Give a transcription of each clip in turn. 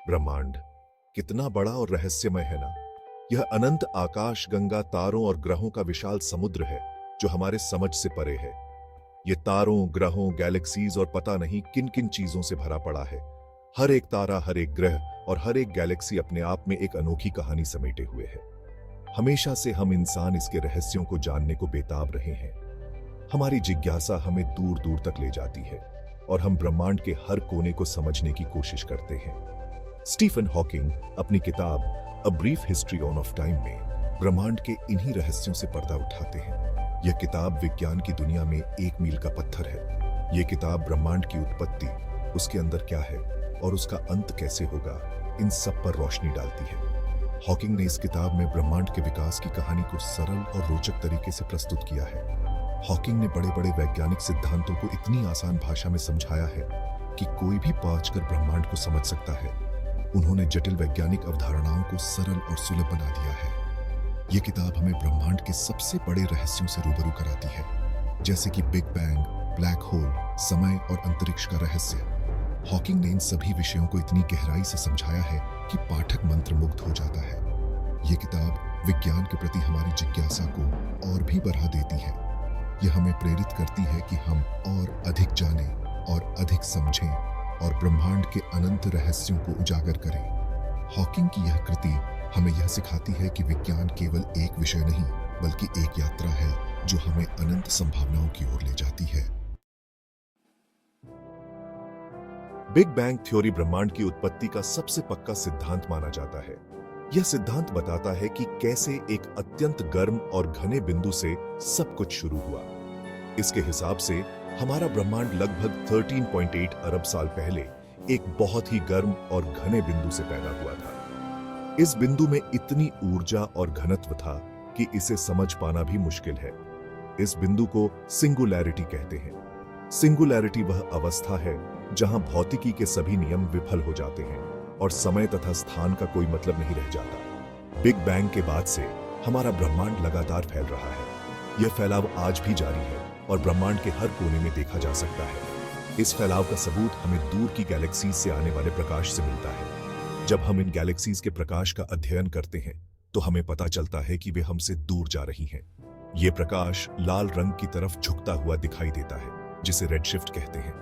ब्रह्मांड कितना बड़ा और रहस्यमय है ना। यह अनंत आकाश गंगा तारों और ग्रहों का विशाल समुद्र है जो हमारे समझ से परे है। ये तारों ग्रहों गैलेक्सीज और पता नहीं किन किन चीजों से भरा पड़ा है। हर एक तारा हर एक ग्रह और हर एक गैलेक्सी अपने आप में एक अनोखी कहानी समेटे हुए है। हमेशा से हम इंसान इसके रहस्यों को जानने को बेताब रहे हैं। हमारी जिज्ञासा हमें दूर दूर तक ले जाती है और हम ब्रह्मांड के हर कोने को समझने की कोशिश करते हैं। स्टीफन हॉकिंग अपनी किताब a brief history of time में ब्रह्मांड के इन्हीं रहस्यों से पर्दा उठाते हैं। यह किताब विज्ञान की दुनिया में एक मील का पत्थर है। यह किताब ब्रह्मांड की उत्पत्ति, उसके अंदर क्या है और उसका अंत कैसे होगा, इन सब पर रोशनी डालती है। हॉकिंग ने इस किताब में ब्रह्मांड के विकास की कहानी को सरल और रोचक तरीके से प्रस्तुत किया है। हॉकिंग ने बड़े बड़े वैज्ञानिक सिद्धांतों को इतनी आसान भाषा में समझाया है कि कोई भी पढ़कर ब्रह्मांड को समझ सकता है। उन्होंने जटिल वैज्ञानिक अवधारणाओं को सरल और सुलभ बना दिया है। यह किताब हमें ब्रह्मांड के सबसे बड़े रहस्यों से रूबरू कराती है, जैसे कि बिग बैंग, ब्लैक होल, समय और अंतरिक्ष का रहस्य। हॉकिंग ने इन सभी विषयों को इतनी गहराई से समझाया है कि पाठक मंत्रमुग्ध हो जाता है। यह किताब विज्ञान के प्रति हमारी जिज्ञासा को और भी बढ़ा देती है। यह हमें प्रेरित करती है कि हम और अधिक जानें और अधिक समझें और ब्रह्मांड के अनंत रहस्यों को उजागर करें। हॉकिंग की यह कृति हमें यह सिखाती है कि विज्ञान केवल एक विषय नहीं बल्कि एक यात्रा है जो हमें अनंत संभावनाओं की ओर ले जाती है। बिग बैंग थ्योरी ब्रह्मांड की उत्पत्ति का सबसे पक्का सिद्धांत माना जाता है। यह सिद्धांत बताता है कि कैसे एक अत्यंत गर्म और घने बिंदु से सब कुछ शुरू हुआ। इसके हिसाब से हमारा ब्रह्मांड लगभग 13.8 अरब साल पहले एक बहुत ही गर्म और घने बिंदु से पैदा हुआ था। इस बिंदु में इतनी ऊर्जा और घनत्व था कि इसे समझ पाना भी मुश्किल है। इस बिंदु को सिंगुलैरिटी कहते हैं। सिंगुलैरिटी वह अवस्था है जहां भौतिकी के सभी नियम विफल हो जाते हैं और समय तथा स्थान का कोई मतलब नहीं रह जाता। बिग बैंग के बाद से हमारा ब्रह्मांड लगातार फैल रहा है। यह फैलाव आज भी जारी है और ब्रह्मांड के हर कोने में देखा जा सकता है। इस फैलाव का सबूत हमें दूर की गैलेक्सीज से आने वाले प्रकाश से मिलता है। जब हम इन गैलेक्सीज के प्रकाश का अध्ययन करते हैं तो हमें पता चलता है कि वे हमसे दूर जा रही हैं। ये प्रकाश लाल रंग की तरफ झुकता हुआ दिखाई देता है, जिसे रेडशिफ्ट कहते हैं।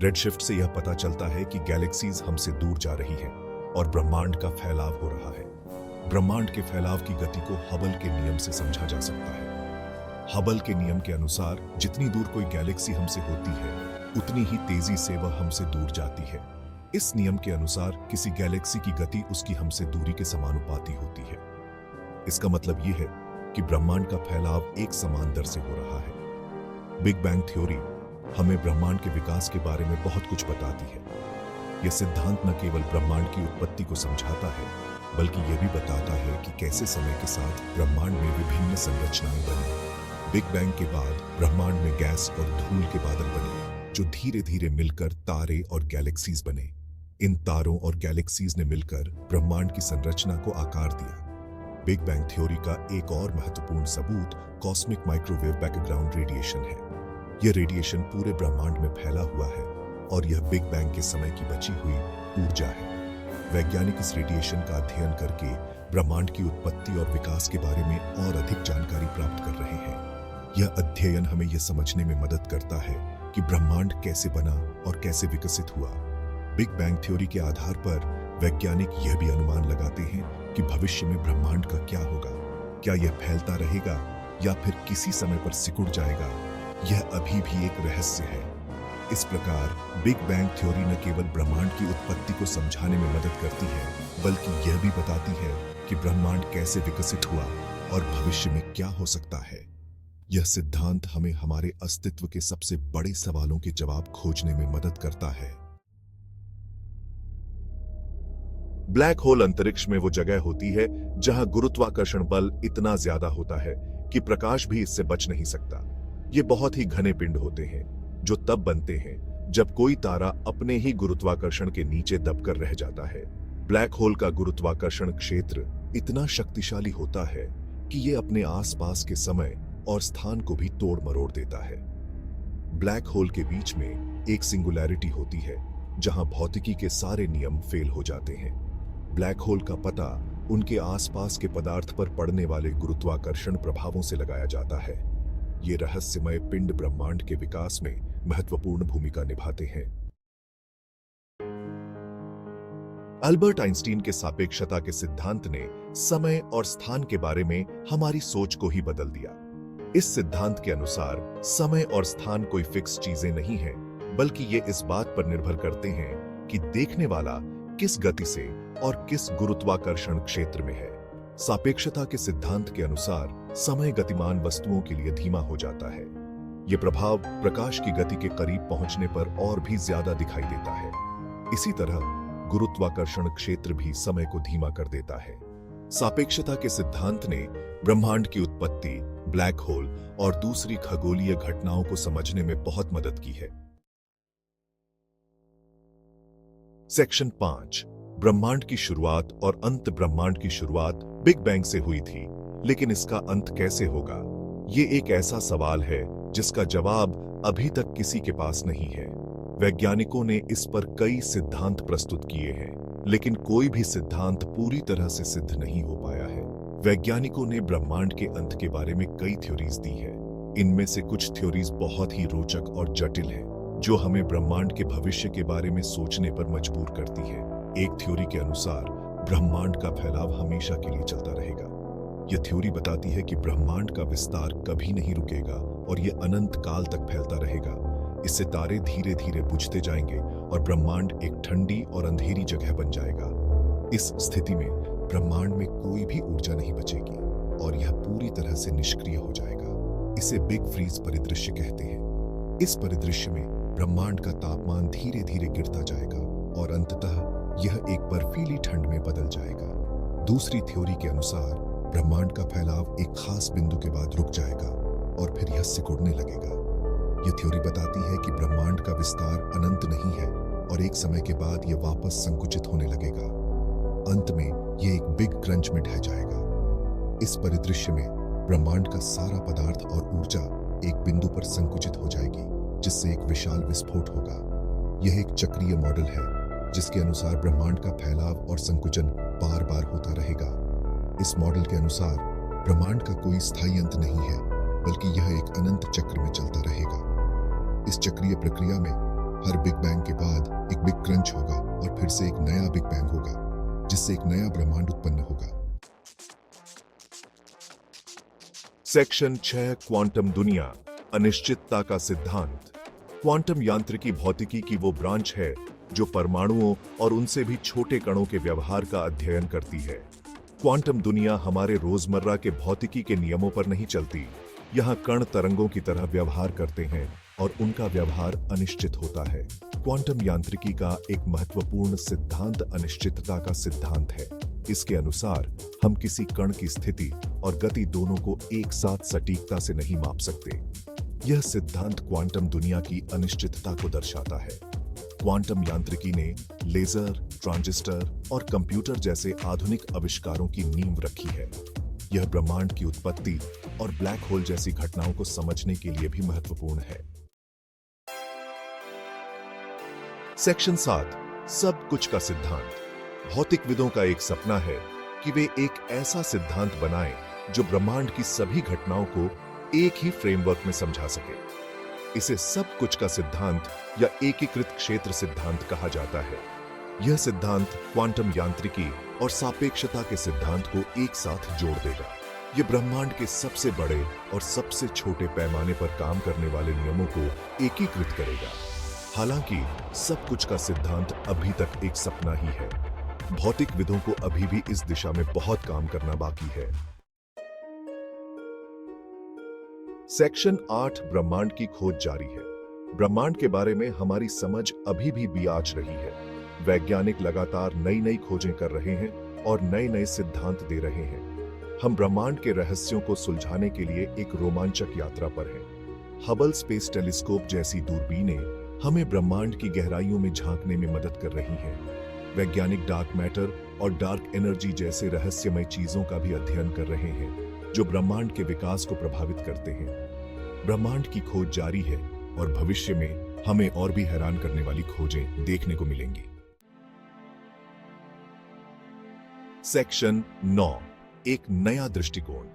रेडशिफ्ट से यह पता चलता है कि गैलेक्सीज हमसे दूर जा रही हैं और ब्रह्मांड का फैलाव हो रहा है। ब्रह्मांड के फैलाव की गति को हबल के नियम से समझा जा सकता है। हबल के नियम के अनुसार जितनी दूर कोई गैलेक्सी हमसे होती है उतनी ही तेजी से वह हमसे दूर जाती है। इस नियम के अनुसार किसी गैलेक्सी की गति उसकी हमसे दूरी के समानुपाती होती है। इसका मतलब यह है कि ब्रह्मांड का फैलाव एक समान दर से हो रहा है। बिग बैंग थ्योरी हमें ब्रह्मांड के विकास के बारे में बहुत कुछ बताती है। यह सिद्धांत न केवल ब्रह्मांड की उत्पत्ति को समझाता है बल्कि यह भी बताता है कि कैसे समय के साथ ब्रह्मांड में विभिन्न संरचनाएं बनी। बिग बैंग के बाद ब्रह्मांड में गैस और धूल के बादल बने जो धीरे धीरे मिलकर तारे और गैलेक्सीज बने। इन तारों और गैलेक्सीज ने मिलकर ब्रह्मांड की संरचना को आकार दिया। बिग बैंग थ्योरी का एक और महत्वपूर्ण सबूत कॉस्मिक माइक्रोवेव बैकग्राउंड रेडिएशन है। यह रेडिएशन पूरे ब्रह्मांड में फैला हुआ है और यह बिग बैंग के समय की बची हुई ऊर्जा है। वैज्ञानिक इस रेडिएशन का अध्ययन करके ब्रह्मांड की उत्पत्ति और विकास के बारे में और अधिक जानकारी प्राप्त कर रहे हैं। यह अध्ययन हमें यह समझने में मदद करता है कि ब्रह्मांड कैसे बना और कैसे विकसित हुआ। बिग बैंग थ्योरी के आधार पर वैज्ञानिक यह भी अनुमान लगाते हैं कि भविष्य में ब्रह्मांड का क्या होगा। क्या यह फैलता रहेगा या फिर किसी समय पर सिकुड़ जाएगा, यह अभी भी एक रहस्य है। इस प्रकार बिग बैंग थ्योरी न केवल ब्रह्मांड की उत्पत्ति को समझाने में मदद करती है बल्कि यह भी बताती है कि ब्रह्मांड कैसे विकसित हुआ और भविष्य में क्या हो सकता है। यह सिद्धांत हमें हमारे अस्तित्व के सबसे बड़े सवालों के जवाब खोजने में मदद करता है। ब्लैक होल अंतरिक्ष में वो जगह होती है जहां गुरुत्वाकर्षण बल इतना ज्यादा होता है कि प्रकाश भी इससे बच नहीं सकता। ये बहुत ही घने पिंड होते हैं जो तब बनते हैं जब कोई तारा अपने ही गुरुत्वाकर्षण के नीचे दबकर रह जाता है। ब्लैक होल का गुरुत्वाकर्षण क्षेत्र इतना शक्तिशाली होता है कि ये अपने आसपास के समय और स्थान को भी तोड़ मरोड़ देता है। ब्लैक होल के बीच में एक सिंगुलैरिटी होती है जहां भौतिकी के सारे नियम फेल हो जाते हैं। ब्लैक होल का पता उनके आसपास के पदार्थ पर पड़ने वाले गुरुत्वाकर्षण प्रभावों से लगाया जाता है। ये रहस्यमय पिंड ब्रह्मांड के विकास में महत्वपूर्ण भूमिका निभाते हैं। अल्बर्ट आइंस्टीन के सापेक्षता के सिद्धांत ने समय और स्थान के बारे में हमारी सोच को ही बदल दिया। इस सिद्धांत के अनुसार समय और स्थान कोई फिक्स चीजें नहीं हैं, बल्कि ये इस बात पर निर्भर करते हैं कि देखने वाला किस गति से और किस गुरुत्वाकर्षण क्षेत्र में है। सापेक्षता के सिद्धांत के अनुसार समय गतिमान वस्तुओं के लिए धीमा हो जाता है। यह प्रभाव प्रकाश की गति के करीब पहुंचने पर और भी ज्यादा दिखाई देता है। इसी तरह गुरुत्वाकर्षण क्षेत्र भी समय को धीमा कर देता है। सापेक्षता के सिद्धांत ने ब्रह्मांड की उत्पत्ति, ब्लैक होल और दूसरी खगोलीय घटनाओं को समझने में बहुत मदद की है। सेक्शन 5, ब्रह्मांड की शुरुआत और अंत। ब्रह्मांड की शुरुआत बिग बैंग से हुई थी, लेकिन इसका अंत कैसे होगा? ये एक ऐसा सवाल है जिसका जवाब अभी तक किसी के पास नहीं है। वैज्ञानिकों ने इस पर कई सिद्धांत प्रस्तुत किए हैं, लेकिन कोई भी सिद्धांत पूरी तरह से सिद्ध नहीं हो पाया है। वैज्ञानिकों ने ब्रह्मांड के अंत के बारे में कई थ्योरीज दी है। इनमें से कुछ थ्योरीज बहुत ही रोचक और जटिल हैं, जो हमें ब्रह्मांड के भविष्य के बारे में सोचने पर मजबूर करती है। एक थ्योरी के अनुसार ब्रह्मांड का फैलाव हमेशा के लिए चलता रहेगा। यह थ्योरी बताती है कि ब्रह्मांड का विस्तार कभी नहीं रुकेगा और यह अनंत काल तक फैलता रहेगा। इससे तारे धीरे धीरे बुझते जाएंगे और ब्रह्मांड एक ठंडी और अंधेरी जगह बन जाएगा। इस स्थिति में ब्रह्मांड में कोई भी ऊर्जा नहीं बचेगी और यह पूरी तरह से निष्क्रिय हो जाएगा। इसे बिग फ्रीज परिदृश्य कहते हैं। इस परिदृश्य में ब्रह्मांड का तापमान धीरे धीरे गिरता जाएगा और अंततः यह एक बर्फीली ठंड में बदल जाएगा। दूसरी थ्योरी के अनुसार ब्रह्मांड का फैलाव एक खास बिंदु के बाद रुक जाएगा और फिर यह सिकुड़ने लगेगा। यह थ्योरी बताती है कि ब्रह्मांड का विस्तार अनंत नहीं है और एक समय के बाद यह वापस संकुचित होने लगेगा। अंत में यह एक बिग क्रंच में ढह जाएगा। इस परिदृश्य में ब्रह्मांड का सारा पदार्थ और ऊर्जा एक बिंदु पर संकुचित हो जाएगी, जिससे एक विशाल विस्फोट होगा। यह एक चक्रीय मॉडल है जिसके अनुसार ब्रह्मांड का फैलाव और संकुचन बार बार होता रहेगा। इस मॉडल के अनुसार ब्रह्मांड का कोई स्थायी अंत नहीं है, बल्कि यह एक अनंत चक्र में चलता रहेगा। इस चक्रीय प्रक्रिया में हर बिग बैंग के बाद एक बिग क्रंच होगा और फिर से एक नया बिग बैंग होगा, जिससे एक नया ब्रह्मांड उत्पन्न होगा। सेक्शन 6, क्वांटम दुनिया, अनिश्चितता का सिद्धांत। क्वांटम यांत्रिकी भौतिकी की वो ब्रांच है जो परमाणुओं और उनसे भी छोटे कणों के व्यवहार का अध्ययन करती है। क्वांटम दुनिया हमारे रोजमर्रा के भौतिकी के नियमों पर नहीं चलती। यहाँ कण तरंगों की तरह व्यवहार करते हैं और उनका व्यवहार अनिश्चित होता है। क्वांटम यांत्रिकी का एक महत्वपूर्ण सिद्धांत अनिश्चितता का सिद्धांत है। इसके अनुसार हम किसी कण की स्थिति और गति दोनों को एक साथ सटीकता से नहीं माप सकते। यह सिद्धांत क्वांटम दुनिया की अनिश्चितता को दर्शाता है। क्वांटम यांत्रिकी ने लेजर, ट्रांजिस्टर और कंप्यूटर जैसे आधुनिक आविष्कारों की नींव रखी है। यह ब्रह्मांड की उत्पत्ति और ब्लैक होल जैसी घटनाओं को समझने के लिए भी महत्वपूर्ण है। सेक्शन 7, सब कुछ का सिद्धांत। भौतिकविदों का एक सपना है कि वे एक ऐसा सिद्धांत बनाएं जो ब्रह्मांड की सभी घटनाओं को एक ही फ्रेमवर्क में समझा सके। इसे सब कुछ का सिद्धांत या एकीकृत क्षेत्र सिद्धांत कहा जाता है। यह सिद्धांत क्वांटम यांत्रिकी और सापेक्षता के सिद्धांत को एक साथ जोड़ देगा। यह ब्रह्मांड के सबसे बड़े और सबसे छोटे पैमाने पर काम करने वाले नियमों को एकीकृत करेगा। हालांकि सब कुछ का सिद्धांत अभी तक एक सपना ही है। भौतिकविदों को अभी भी इस दिशा में बहुत काम करना बाकी है। सेक्शन 8, ब्रह्मांड की खोज जारी है। ब्रह्मांड के बारे में हमारी समझ अभी भी बियाच रही है। वैज्ञानिक लगातार नई नई खोजें कर रहे हैं और नए नए सिद्धांत दे रहे हैं। हम ब्रह्मांड के रहस्यों को सुलझाने के लिए एक रोमांचक यात्रा पर हैं। हबल स्पेस टेलीस्कोप जैसी दूरबीनें हमें ब्रह्मांड की गहराइयों में झांकने में मदद कर रही हैं। वैज्ञानिक डार्क मैटर और डार्क एनर्जी जैसे रहस्यमय चीजों का भी अध्ययन कर रहे हैं, जो ब्रह्मांड के विकास को प्रभावित करते हैं। ब्रह्मांड की खोज जारी है और भविष्य में हमें और भी हैरान करने वाली खोजें देखने को मिलेंगी। सेक्शन 9, एक नया दृष्टिकोण।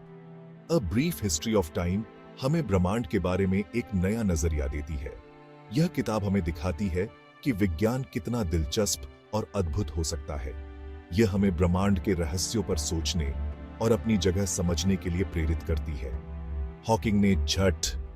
A brief history of time हमें ब्रह्मांड के बारे में एक नया नजरिया देती है। यह किताब हमें दिखाती है कि विज्ञान कितना दिलचस्प और अद्भुत हो सकता है। यह हमें ब्रह्मांड के रहस्यों पर सोचने और अपनी जगह समझने के लिए प्रेरित करती है। हॉकिंग ने झट